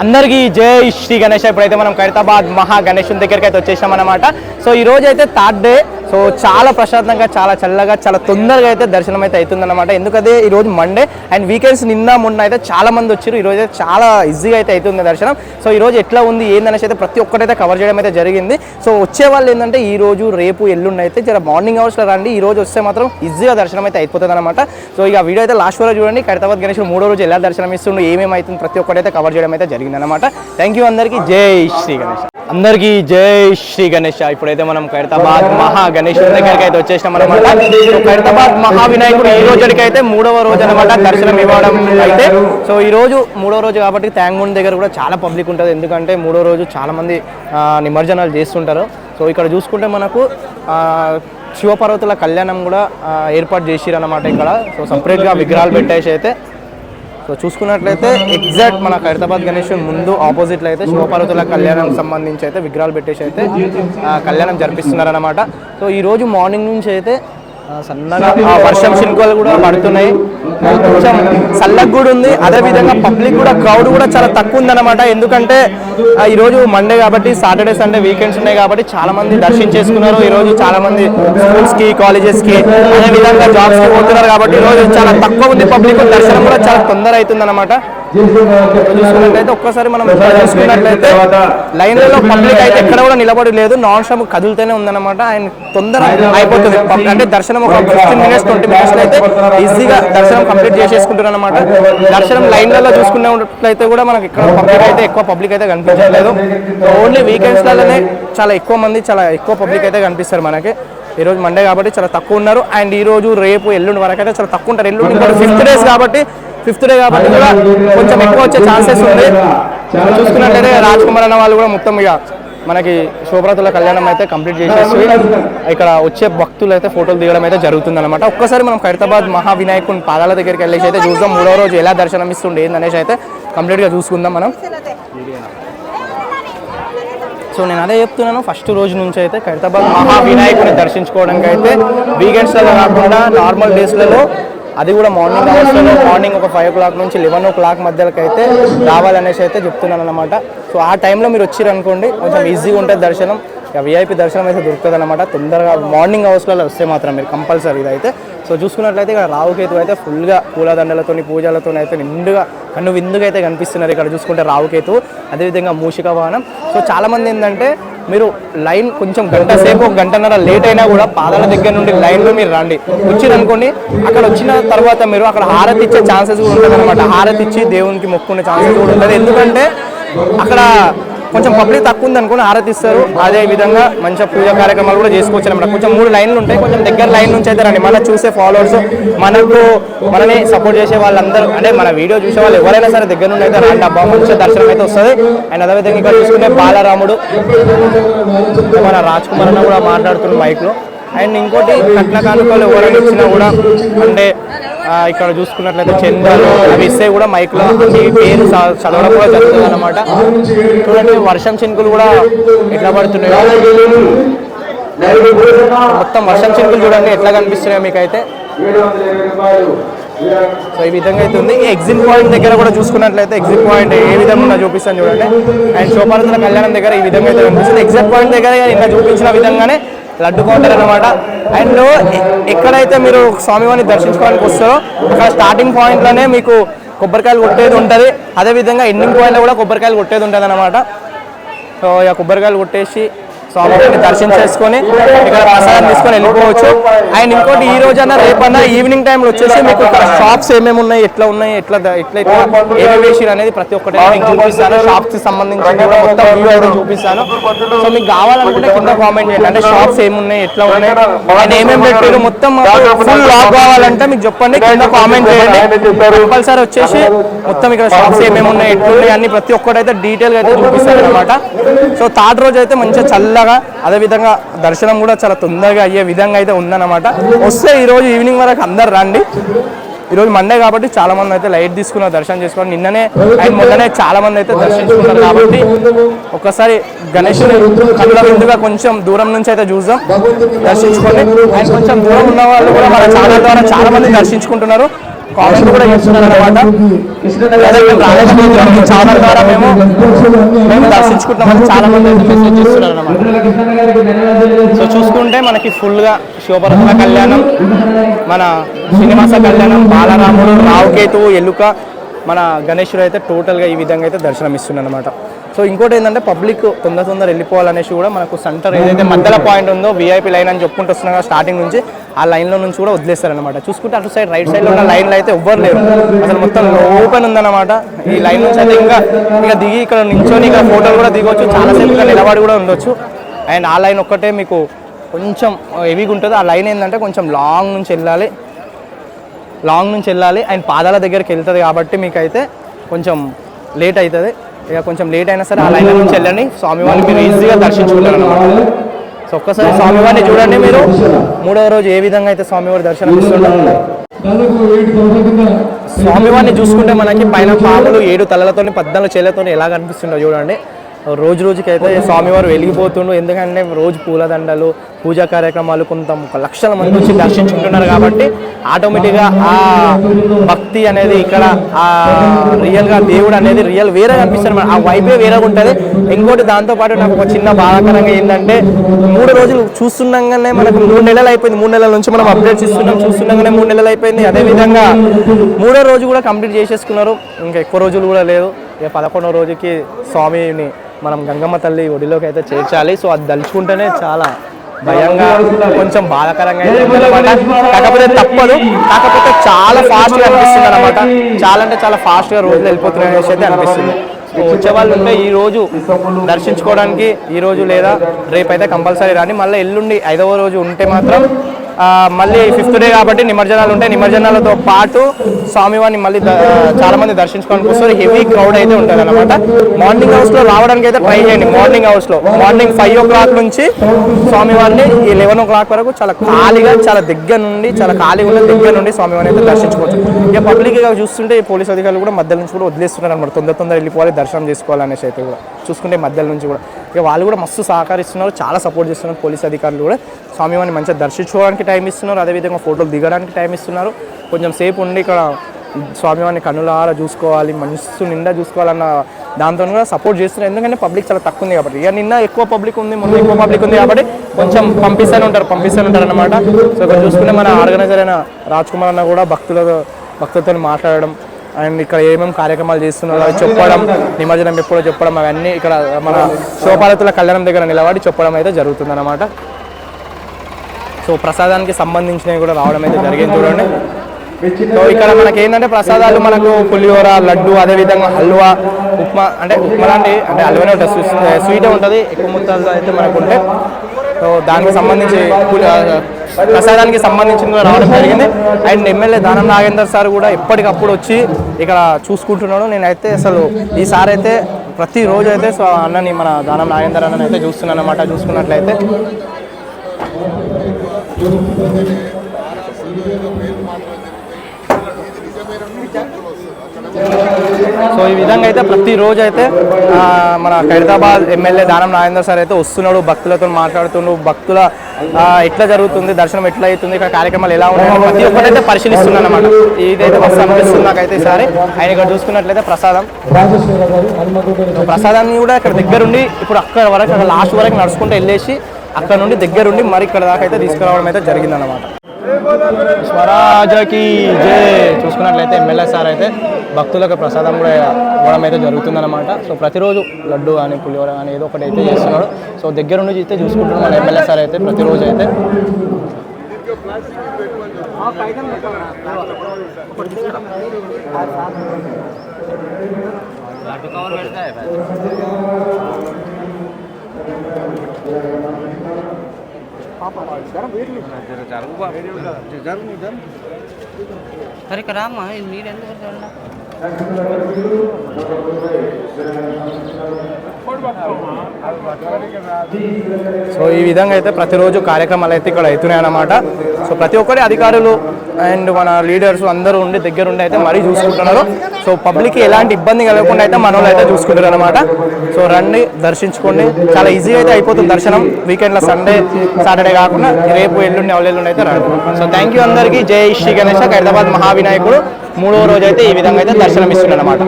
అందరికీ జై శ్రీ గణేష్. ఇప్పుడైతే మనం ఖైరతాబాద్ మహా గణేశుని దగ్గరికి అయితే వచ్చేసాం అన్నమాట. సో ఈ రోజు అయితే థర్డ్ డే. సో చాలా ప్రశాంతంగా, చాలా చల్లగా, చాలా తొందరగా అయితే దర్శనం అయితే అవుతుందన్నమాట. ఎందుకంటే ఈరోజు మండే అండ్ వీకెండ్స్ నిన్న మొన్న అయితే చాలా మంది వచ్చారు. ఈరోజు అయితే చాలా ఈజీగా అయితే అవుతుంది దర్శనం. సో ఈరోజు ఎట్లా ఉంది ఏందనేసి అయితే ప్రతి ఒక్కటైతే కవర్ చేయడం అయితే జరిగింది. సో వచ్చే వాళ్ళు ఏంటంటే ఈ రోజు రేపు ఎల్లుండి అయితే జర మార్నింగ్ అవర్స్లో రండి. ఈ రోజు వస్తే మాత్రం ఈజీగా దర్శనం అయితే అయిపోతుంది అనమాట. సో ఇక వీడియో అయితే లాస్ట్ వరకు చూడండి. ఖైరతాబాద్ గణేష్ మూడో రోజు ఎలా దర్శనం ఇస్తుండో ఏమేమి అవుతుంది ప్రతి ఒక్కటైతే కవర్ చేయడం అయితే జరిగింది అనమాట. థ్యాంక్ యూ అందరికీ. జై శ్రీ గణేష్. అందరికీ జై శ్రీ గణేష్. ఇప్పుడైతే మనం ఖైరతాబాద్ మహా గణేశుడి దగ్గరికి అయితే వచ్చేసినాం అనమాట. సో ఖైరతాబాద్ మహావినాయకుడు ఈ రోజుకి అయితే మూడవ రోజు అనమాట దర్శనం ఇవ్వడం అయితే. సో ఈ రోజు మూడవ రోజు కాబట్టి ట్యాంక్ దగ్గర కూడా చాలా పబ్లిక్ ఉంటుంది. ఎందుకంటే మూడో రోజు చాలా మంది నిమజ్జనాలు చేస్తుంటారు. సో ఇక్కడ చూసుకుంటే మనకు శివపార్వతుల కళ్యాణం కూడా ఏర్పాటు చేసిరు అనమాట ఇక్కడ. సో సపరేట్గా విగ్రహాలు పెట్టేసి అయితే సో చూసుకున్నట్లయితే ఎగ్జాక్ట్ మన ఖైరతాబాద్ గణేష్ ముందు ఆపోజిట్లో అయితే శివపార్వతుల కళ్యాణం సంబంధించి అయితే విగ్రహాలు పెట్టేసి అయితే కళ్యాణం జరిపిస్తున్నారన్నమాట. సో ఈరోజు మార్నింగ్ నుంచి అయితే సన్నగా వర్షం చినుకలు కూడా పడుతున్నాయి. కొంచెం చల్లగా కూడా ఉంది. అదేవిధంగా పబ్లిక్ కూడా క్రౌడ్ కూడా చాలా తక్కువ ఉందన్నమాట. ఎందుకంటే ఈరోజు మండే కాబట్టి సాటర్డే సండే వీకెండ్స్ ఉన్నాయి కాబట్టి చాలా మంది దర్శించేసుకున్నారు. ఈరోజు చాలా మంది స్కూల్స్కి కాలేజెస్కి అదేవిధంగా జాబ్స్కి పోతున్నారు కాబట్టి ఈరోజు చాలా తక్కువ ఉంది పబ్లిక్. దర్శనం కూడా చాలా తొందర అవుతుంది అనమాట. చూసుకున్నట్లయితే ఒక్కసారి మనం చూసుకున్నట్లయితే లైన్లలో పబ్లిక్ అయితే ఎక్కడ కూడా నిలబడి లేదు. నాన్ స్టాప్ కదులుతూనే ఉందన్నమాట. ఆయన తొందర అయిపోతుంది. అంటే దర్శనం ఒక 15 minutes 20 minutes అయితే ఈజీగా దర్శనం కంప్లీట్ చేసేసుకుంటున్నారు అనమాట. దర్శనం లైన్లలో చూసుకున్నట్లయితే కూడా మనకి ఇక్కడ ఎక్కువ పబ్లిక్ అయితే కనిపించట్లేదు. ఓన్లీ వీకెండ్స్లలోనే చాలా ఎక్కువ మంది, చాలా ఎక్కువ పబ్లిక్ అయితే కనిపిస్తారు మనకి. ఈరోజు మండే కాబట్టి చాలా తక్కువ ఉన్నారు. అండ్ ఈ రోజు రేపు ఎల్లుండి వరకు అయితే చాలా తక్కువ ఉంటారు. ఎల్లుండి కూడా ఫిఫ్త్ డే కాబట్టి కూడా కొంచెం ఎక్కువ వచ్చే ఛాన్సెస్ ఉంది. చూసుకున్నట్లయితే రాజ్ కుమార్ అన్న వాళ్ళు కూడా మొత్తం ఇక మనకి శివపార్వతుల కళ్యాణం అయితే కంప్లీట్ చేసేసి ఇక్కడ వచ్చే భక్తులు అయితే ఫోటోలు దిగడం అయితే జరుగుతుంది అనమాట. ఒక్కసారి మనం ఖైరతాబాద్ మహావినాయకుని పాదాల దగ్గరికి వెళ్ళేసి అయితే చూద్దాం. మూడో రోజు ఎలా దర్శనం ఇస్తుండే ఏందనేసి అయితే కంప్లీట్గా చూసుకుందాం మనం. సో నేను అదే చెప్తున్నాను, ఫస్ట్ రోజు నుంచి అయితే ఖైరతాబాద్ మహావినాయకుని దర్శించుకోవడానికి అయితే వీకెండ్స్లలో కాకుండా నార్మల్ డేస్లలో అది కూడా మార్నింగ్ అవర్స్లో మార్నింగ్ ఒక 5 o'clock నుంచి 11 o'clock మధ్యలోకి అయితే రావాలనేసి అయితే చెప్తున్నాను అనమాట. సో ఆ టైంలో మీరు వచ్చారనుకోండి కొంచెం ఈజీగా ఉంటుంది దర్శనం. ఇక విఐపి దర్శనం అయితే దొరుకుతుంది అనమాట. తొందరగా మార్నింగ్ అవర్స్లలో వస్తే మాత్రం మీరు కంపల్సరీ ఇదైతే. సో చూసుకున్నట్లయితే ఇక్కడ రావుకేతు అయితే ఫుల్గా పూలదండలతో పూజలతో అయితే నిండుగా కన్ను విందుగా అయితే కనిపిస్తున్నారు. ఇక్కడ చూసుకుంటే రావుకేతు, అదేవిధంగా మూషిక వాహనం. సో చాలామంది ఏంటంటే మీరు లైన్ కొంచెం గంట సేపు, ఒక గంటన్నర లేట్ అయినా కూడా పాదాల దగ్గర నుండి లైన్లో మీరు రండి. వచ్చిరనుకోండి, అక్కడ వచ్చిన తర్వాత మీరు అక్కడ హారతి ఇచ్చే ఛాన్సెస్ కూడా ఉంటుంది అనమాట. హారతి ఇచ్చి దేవునికి మొక్కునే ఛాన్సెస్ కూడా ఉంటుంది. ఎందుకంటే అక్కడ కొంచెం పబ్లిక్ తక్కువ ఉంది అనుకుని ఆరాధిస్తారు. అదే విధంగా మంచిగా పూజా కార్యక్రమాలు కూడా చేసుకోవచ్చు అనమాట. కొంచెం 3 లైన్లు ఉంటాయి. కొంచెం దగ్గర లైన్ నుంచి అయితే రండి. మన చూసే ఫాలోవర్స్, మనని సపోర్ట్ చేసే వాళ్ళందరూ, అంటే మన వీడియో చూసే వాళ్ళు ఎవరైనా సరే దగ్గర నుండి అయితే రండి. అబ్బా మంచి దర్శనం అయితే వస్తుంది. అండ్ అదేవిధంగా ఇక్కడ చూసుకునే బాలరాముడు, మన రాజ్ కుమార్ అన్న కూడా మాట్లాడుతున్న మైక్లో. అండ్ ఇంకోటి కట్న కానుకలు ఎవరైనా ఇచ్చినా కూడా, అంటే ఇక్కడ చూసుకున్నట్లయితే చంద్రాలు అవి ఇస్తే కూడా మైక్లో ఈ పేరు చదవడం కూడా జరుగుతుంది అనమాట. చూడండి వర్షం చినుకులు కూడా ఎట్లా పడుతున్నాయో, మొత్తం వర్షం చినుకులు చూడండి ఎట్లా కనిపిస్తున్నాయో మీకైతే. సో ఈ విధంగా అయితే ఉంది. ఈ ఎగ్జిట్ పాయింట్ దగ్గర కూడా చూసుకున్నట్లయితే ఎగ్జిట్ పాయింట్ ఏ విధంగా చూపిస్తాను చూడండి. అండ్ శివపార్వతుల కళ్యాణం దగ్గర ఈ విధంగా అయితే కనిపిస్తుంది. ఎగ్జిట్ పాయింట్ దగ్గర ఇంకా చూపించిన విధంగానే లడ్డు కౌంటర్ అనమాట. అండ్ ఎక్కడైతే మీరు స్వామివారిని దర్శించుకోవడానికి వస్తారో అక్కడ స్టార్టింగ్ పాయింట్లోనే మీకు కొబ్బరికాయలు కొట్టేది ఉంటుంది. అదేవిధంగా ఎండింగ్ పాయింట్లో కూడా కొబ్బరికాయలు కొట్టేది ఉంటుంది అనమాట. సో ఇక కొబ్బరికాయలు కొట్టేసి స్వామివారిని దర్శించేసుకొని ఇక్కడ ప్రసాదం తీసుకొని వెళ్ళిపోవచ్చు. అండ్ ఇంకోటి ఈ రోజన్నా రేపన్నా ఈవినింగ్ టైంలో వచ్చేసి మీకు ఇక్కడ షాప్స్ ఏమేమి ఉన్నాయి, ఎట్లా ఉన్నాయి, ఎట్లా ఏమేమి వేసిరు అనేది ప్రతి ఒక్కటి మీకు చూపిస్తాను. షాప్స్కి సంబంధించి కూడా మొత్తం వ్యూ అయితే చూపిస్తాను. సో మీకు కావాలనుకుంటే కింద కామెంట్ చేయండి. అంటే షాప్స్ ఏమున్నాయి, ఎట్లా ఉన్నాయి, అండ్ ఏమేమి పెట్టారు మొత్తం ఫుల్ లాగ్ కావాలంటే మీకు చెప్పండి, కింద కామెంట్ చేయండి. కంపల్సరీ వచ్చేసి మొత్తం ఇక్కడ షాప్స్ ఏమేమి ఉన్నాయి, ఎట్లున్నాయి అన్ని ప్రతి ఒక్కటి అయితే డీటెయిల్గా అయితే చూపిస్తాను అనమాట. సో థర్డ్ రోజు అయితే మంచిగా చల్లగా, అదేవిధంగా దర్శనం కూడా చాలా తొందరగా అయ్యే విధంగా అయితే ఉందన్నమాట. వస్తే ఈరోజు ఈవినింగ్ వరకు అందరు రండి. ఈరోజు మండే కాబట్టి చాలా మంది అయితే లైట్ తీసుకున్నారు, దర్శనం చేసుకోవాలి. నిన్ననే అండ్ మొన్ననే చాలా మంది అయితే దర్శించుకుంటారు కాబట్టి ఒకసారి గణేశుని కళ్ళ విందుగా కొంచెం దూరం నుంచి అయితే చూద్దాం, దర్శించుకోండి. అండ్ కొంచెం దూరం ఉన్న వాళ్ళు కూడా మన ఛానల్ ద్వారా చాలా మంది దర్శించుకుంటున్నారు. కామెంట్ కూడా చేస్తున్నారు అనమాట. ఛానల్ ద్వారా మేము దర్శించుకుంటున్నామని చాలా మంది అయితే మెసేజ్ చేస్తున్నారు అనమాట. సో చూసుకుంటే మనకి ఫుల్గా శివపరత్న కళ్యాణం, మన శ్రీనివాస కళ్యాణం, బాలరాముడు, రావుకేతువు, ఎలుక, మన గణేశుడు అయితే టోటల్గా ఈ విధంగా అయితే దర్శనం ఇస్తున్నాడు అనమాట. సో ఇంకోటి ఏంటంటే పబ్లిక్ తొందర వెళ్ళిపోవాలనేసి కూడా మనకు సెంటర్ ఏదైతే మధ్యలో పాయింట్ ఉందో VIP లైన్ అని చెప్పుకుంటూ వస్తున్నాం స్టార్టింగ్ నుంచి, ఆ లైన్లో నుంచి కూడా వదిలేస్తారనమాట. చూసుకుంటే అటు సైడ్ రైట్ సైడ్లో ఉన్న లైన్లో అయితే ఎవ్వరు లేరు, అసలు మొత్తం ఓపెన్ ఉందన్నమాట. ఈ లైన్ నుంచి అయితే ఇంకా దిగి ఇక్కడ నించొని ఇక్కడ ఫోటోలు కూడా దిగవచ్చు, చాలాసేపు ఇక్కడ నిలబడి కూడా ఉండొచ్చు. అండ్ ఆ లైన్ ఒక్కటే మీకు కొంచెం హెవీగా ఉంటుంది. ఆ లైన్ ఏంటంటే కొంచెం లాంగ్ నుంచి వెళ్ళాలి అండ్ పాదాల దగ్గరికి వెళ్తుంది కాబట్టి మీకు అయితే కొంచెం లేట్ అవుతుంది. ఇక కొంచెం లేట్ అయినా సరే ఆ లైన్ నుంచి వెళ్ళండి, స్వామివారిని మీరు ఈజీగా దర్శించుకుంటారు అనమాట. సో ఒక్కసారి స్వామివారిని చూడండి మీరు. 3వ రోజు ఏ విధంగా అయితే స్వామివారి దర్శనం ఇస్తుంటారు. స్వామివారిని చూసుకుంటే మనకి పైన పాములు 7 తలలతో 14 చేతులతో ఎలా కనిపిస్తుందో చూడండి. రోజుకి అయితే స్వామివారు వెలిగిపోతుండు. ఎందుకంటే రోజు పూలదండలు, పూజా కార్యక్రమాలు కొంత లక్షల మంది వచ్చి దర్శించుకుంటున్నారు కాబట్టి ఆటోమేటిక్గా ఆ భక్తి అనేది ఇక్కడ ఆ రియల్గా దేవుడు అనేది వేరే కనిపిస్తారు. ఆ వైపే వేరేగా ఉంటుంది. ఇంకోటి దాంతోపాటు నాకు ఒక చిన్న బాధాకరంగా ఏంటంటే 3 రోజులు చూస్తుండగానే మనకు 3 నెలలు అయిపోయింది. 3 నెలల నుంచి మనం అప్డేట్స్ చూస్తుండగానే 3 నెలలు అయిపోయింది. అదేవిధంగా 3వ రోజు కూడా కంప్లీట్ చేసేసుకున్నారు. ఇంకా ఎక్కువ రోజులు కూడా లేదు. ఇక 11వ రోజుకి స్వామిని మనం గంగమ్మ తల్లి ఒడిలోకి అయితే చేర్చాలి. సో అది దలుచుకుంటేనే చాలా భయంగా, కొంచెం బాధాకరంగా అయితే అనమాట. కాకపోతే తప్పదు, కాకపోతే చాలా ఫాస్ట్గా అనిపిస్తుంది అనమాట. చాలా అంటే చాలా ఫాస్ట్గా రోజులు వెళ్ళిపోతున్నాయి అయితే అనిపిస్తుంది. వచ్చే వాళ్ళు ఉంటే ఈ రోజు దర్శించుకోవడానికి ఈ రోజు లేదా రేపైతే కంపల్సరీ రాని. మళ్ళీ ఎల్లుండి 5వ రోజు ఉంటే మాత్రం మళ్ళీ 5th డే కాబట్టి నిమజ్జనాలు ఉంటాయి. నిమజ్జనాలతో పాటు స్వామివారిని మళ్ళీ చాలా మంది దర్శించుకోవడానికి వస్తారు. హెవీ క్రౌడ్ అయితే ఉంటుంది అనమాట. మార్నింగ్ అవర్స్లో రావడానికి అయితే ట్రై చేయండి. మార్నింగ్ 5 o'clock నుంచి స్వామివారిని ఈ 11 o'clock వరకు చాలా ఖాళీగా, చాలా దగ్గర నుండి స్వామివారిని అయితే దర్శించుకోవచ్చు. ఇక పబ్లిక్ చూస్తుంటే ఈ పోలీస్ అధికారులు కూడా మధ్య నుంచి కూడా వదిలేస్తున్నారు అనమాట. తొందర వెళ్ళిపోవాలి, దర్శనం చేసుకోవాలనేసి అయితే కూడా చూసుకుంటే మధ్యలో నుంచి కూడా ఇక వాళ్ళు కూడా మస్తు సహకరిస్తున్నారు, చాలా సపోర్ట్ చేస్తున్నారు. పోలీస్ అధికారులు కూడా స్వామివారిని మంచిగా దర్శించుకోవడానికి టైం ఇస్తున్నారు, అదేవిధంగా ఫోటోలు దిగడానికి టైం ఇస్తున్నారు. కొంచెం సేపు ఉండి ఇక్కడ స్వామివారిని కన్నులారా చూసుకోవాలి, మనసు నిండా చూసుకోవాలన్న దాంతో కూడా సపోర్ట్ చేస్తున్నారు. ఎందుకంటే పబ్లిక్ చాలా తక్కువ ఉంది కాబట్టి. ఇక నిన్న ఎక్కువ పబ్లిక్ ఉంది, ముందు ఎక్కువ పబ్లిక్ ఉంది కాబట్టి కొంచెం పంపిస్తూనే ఉంటారు అనమాట. సో ఇక్కడ చూసుకుంటే మన ఆర్గనైజర్ అయిన రాజ్ కుమార్ అన్న కూడా భక్తులతో మాట్లాడడం అండ్ ఇక్కడ ఏమేమి కార్యక్రమాలు చేస్తున్నారో అవి చెప్పడం, నిమజ్జనం ఎప్పుడో చెప్పడం, అవన్నీ ఇక్కడ మన శివపార్వతుల కళ్యాణం దగ్గర నిలబడి చెప్పడం అయితే జరుగుతుందన్నమాట. సో ప్రసాదానికి సంబంధించినవి కూడా రావడం అయితే జరిగింది చూడండి. సో ఇక్కడ మనకి ఏంటంటే ప్రసాదాలు మనకు పులిహోర, లడ్డు, అదేవిధంగా హల్వా, ఉప్మా అంటే హల్వానే ఉంటుంది, స్వీటే ఉంటుంది ఎక్కువ మొత్తాల్లో అయితే మనకు ఉంటే. సో దానికి సంబంధించి ప్రసాదానికి సంబంధించిన రావడం జరిగింది. And MLA Danam Nagender sir కూడా ఎప్పటికప్పుడు వచ్చి ఇక్కడ చూసుకుంటున్నాడు. నేనైతే అసలు ఈసారి అయితే ప్రతిరోజు అయితే అన్నని మన దానం నాగేందర్ అన్నని అయితే చూస్తున్నాను అన్నమాట. చూసుకున్నట్లయితే సో ఈ విధంగా అయితే ప్రతిరోజు అయితే మన ఖైరతాబాద్ ఎమ్మెల్యే దానం నాగేందర్ సార్ అయితే వస్తున్నాడు, భక్తులతో మాట్లాడుతున్నాడు, భక్తుల ఎట్లా జరుగుతుంది, దర్శనం ఎట్లా అవుతుంది, ఇక్కడ కార్యక్రమాలు ఎలా ఉన్నాయి ప్రతి ఒక్కరైతే పరిశీలిస్తున్నాను అనమాట. ఇదైతే ఫస్ట్ అనిపిస్తుంది నాకైతే ఈసారి. ఆయన ఇక్కడ చూసుకున్నట్లయితే ప్రసాదాన్ని కూడా ఇక్కడ దగ్గరుండి ఇప్పుడు అక్కడ వరకు అక్కడ లాస్ట్ వరకు నడుచుకుంటూ వెళ్ళేసి అక్కడ నుండి దగ్గరుండి మరి ఇక్కడ దాకా అయితే తీసుకురావడం అయితే జరిగిందన్నమాట. స్వరాజకి జై. చూసుకున్నట్లయితే ఎమ్మెల్యే సార్ అయితే భక్తులకు ప్రసాదం కూడా ఇవ్వడం అయితే జరుగుతుందన్నమాట. సో ప్రతిరోజు లడ్డు కానీ పులిహోర కానీ ఏదో ఒకటి అయితే చేస్తున్నాడు. సో దగ్గరుండి అయితే చూసుకుంటున్నాడు మన ఎమ్మెల్యే సార్ అయితే ప్రతిరోజు అయితే. अरे करामा नीर సో ఈ విధంగా అయితే ప్రతిరోజు కార్యక్రమాలు అయితే ఇక్కడ అవుతున్నాయి అన్నమాట. సో ప్రతి ఒక్కరి అధికారులు అండ్ మన లీడర్స్ అందరూ ఉండి దగ్గర ఉండి అయితే మరీ చూసుకుంటున్నారు. సో పబ్లిక్కి ఎలాంటి ఇబ్బంది కలగకుండా అయితే మన వాళ్ళు అయితే చూసుకుంటారు అనమాట. సో రండి, దర్శించుకోండి, చాలా ఈజీగా అయితే అయిపోతుంది దర్శనం. వీకెండ్లో సండే సాటర్డే కాకుండా రేపు ఎల్లుండి అవలేళ్ళుండి అయితే రండి. సో థ్యాంక్ యూ అందరికీ. జై శ్రీ గణేష. ఖైరతాబాద్ మహావినాయకుడు మూడవ రోజు అయితే ఈ విధంగా అయితే దర్శనం ఇస్తుంది అనమాట.